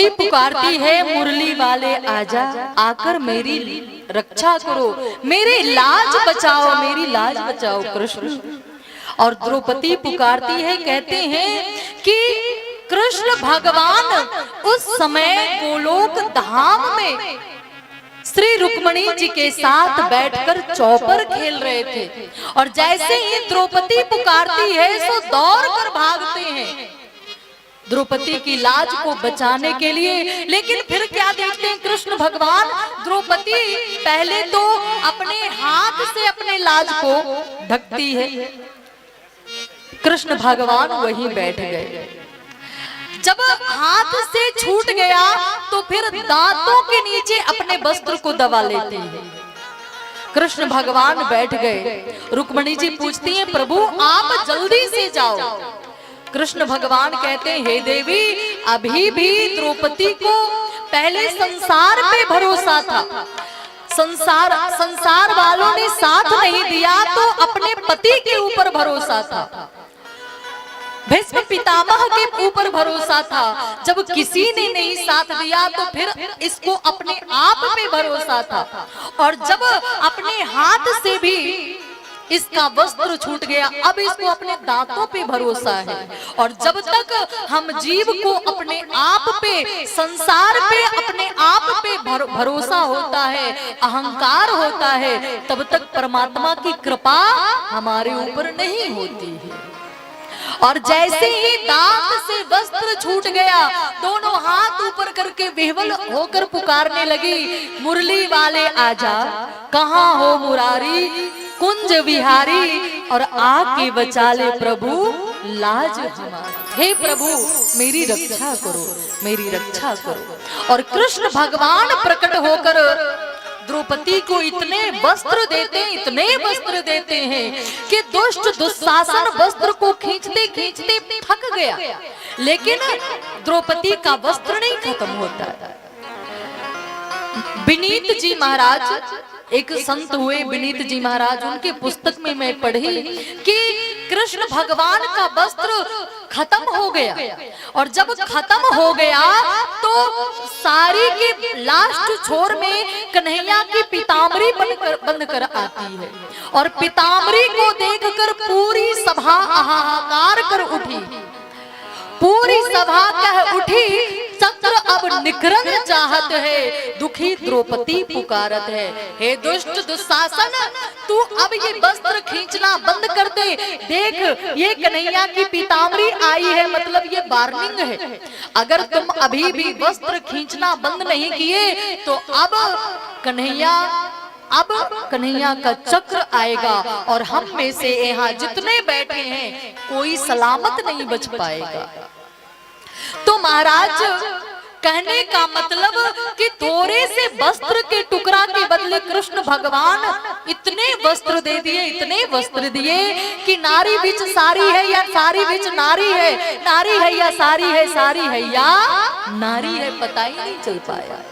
द्रौपदी पुकारती है, मुरली वाले आजा, आकर मेरी रक्षा करो, मेरी लाज बचाओ, मेरी लाज बचाओ कृष्ण। और द्रौपदी पुकारती है, कहते हैं कि कृष्ण भगवान उस समय गोलोक धाम में श्री रुक्मिणी जी के साथ बैठकर चौपर खेल रहे थे। और जैसे ही द्रौपदी पुकारती है सो दौड़ कर भागते हैं द्रौपदी की लाज को बचाने के लिए। लेकिन फिर क्या देखते हैं कृष्ण भगवान, द्रौपदी पहले तो अपने हाथ से अपने लाज को ढकती है, कृष्ण भगवान वहीं बैठ गए। जब हाथ से छूट गया तो फिर दांतों के नीचे अपने वस्त्र को दबा लेती है। कृष्ण भगवान बैठ गए। रुक्मिणी जी पूछती हैं, प्रभु आप जल्दी से जाओ। कृष्ण भगवान कहते हैं, हे देवी, अभी भी द्रौपदी को पहले संसार पे भरोसा था, संसार वालों ने साथ नहीं दिया तो अपने पति के ऊपर भरोसा था, भीष्म पितामह के ऊपर भरोसा था। जब किसी ने नहीं साथ दिया तो फिर इसको अपने आप पे भरोसा था। और जब अपने हाथ से भी इसका वस्त्र छूट गया, अब इसको अपने दांतों पे भरोसा है। और जब तक हम जीव को अपने आप पे, संसार पे अपने आप पे भरोसा होता है, अहंकार होता है, तब तक परमात्मा की कृपा हमारे ऊपर नहीं होती है। और जैसे ही दांत से वस्त्र छूट गया, दोनों हाथ ऊपर करके विह्वल होकर पुकारने लगी, मुरली वाले आजा, कहाँ हो मुरारी कुंज विहारी, और आके बचा ले प्रभु लाज हमारी। हे प्रभु मेरी रक्षा करो, मेरी रक्षा करो। और कृष्ण भगवान प्रकट होकर द्रौपदी को इतने वस्त्र देते हैं कि दुष्ट दुशासन वस्त्र को खींचते खींचते थक गया, लेकिन द्रौपदी का वस्त्र नहीं खत्म होता। विनीत जी महाराज, एक संत हुए विनीत जी महाराज, उनके पुस्तक में मैं पढ़ी कि कृष्ण भगवान का वस्त्र खत्म हो गया। और जब खत्म हो गया तो साड़ी के लास्ट छोर में कन्हैया की पीताम्बरी बंद कर आती है। और पीताम्बरी को देखकर पूरी सभा हाहाकार कर उठी, पूरी सभा कह उठी, चक्र अब निखरन चाहत है, दुखी द्रौपदी पुकारत है। हे दुष्ट दुशासन, तू अब ये वस्त्र खींचना बंद कर दे। देख ये कन्हैया की पीताम्बरी आई है, मतलब ये वार्निंग है। अगर तुम अभी भी वस्त्र खींचना बंद नहीं किए तो अब कन्हैया का चक्र आएगा और हम में से यहाँ जितने बैठे हैं कोई सलामत नहीं बच पाएगा। तो महाराज कहने का मतलब कि थोड़े से वस्त्र के टुकड़ा के बदले कृष्ण भगवान इतने वस्त्र दे दिए, इतने वस्त्र दिए कि नारी बीच सारी है या सारी बीच नारी है, नारी है या सारी है, सारी है या नारी है, पता ही नहीं चल पाया।